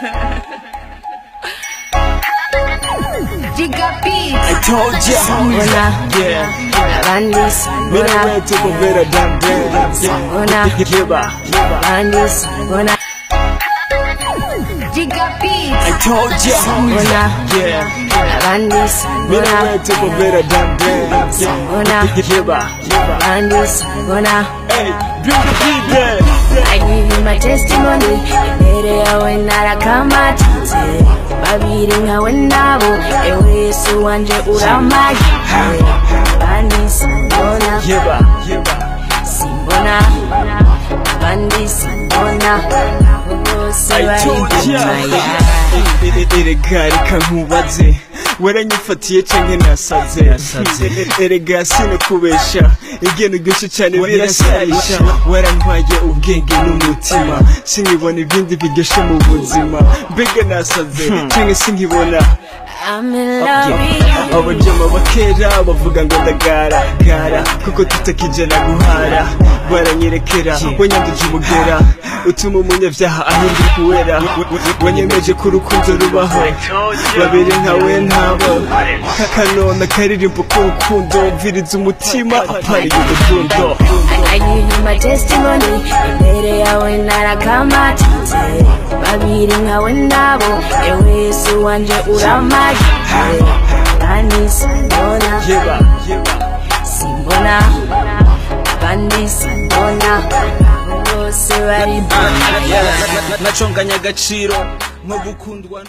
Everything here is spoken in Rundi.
I told ya, yeah. Bandis, Mina wetu kuvera dande, Bandis, I told ya, yeah. Bandis, Mina wetu kuvera dande, Bandis, hey, bring the beat there. I give you my testimony. Mbere when narakamatize babiri nkawe nabo ewe Yesu wanje uramaje Bandis, simbona Bandis, bose bari Erega reka nkubaze waranyifatiye canke nasaze erega sinakubesha igeno gyoshe cyane birasarisha warantwaye ubwenge n'umutima sinkibona ibindi bigeshe mu buzima mbega nasaze canke sinkibona I'm in love with you. Abajama bakera bavuga ngo ndagara kuko tutakijana guhara baranyerekera wanyanduje umugera utuma umunyavyaha ahinduka kuwera wanyemeje ko urukundo rubaho babiri nkawe ntabo kakanona karirimbo k'urukundo mviriza umutima apari y'urukundo I give you my testimony. Mbere yawe narakamatize babiri nkawe nabo ewe Yesu wanje uramaje Bandis, simbona Bandis, bose bari naconganya agaciro nko gukundwa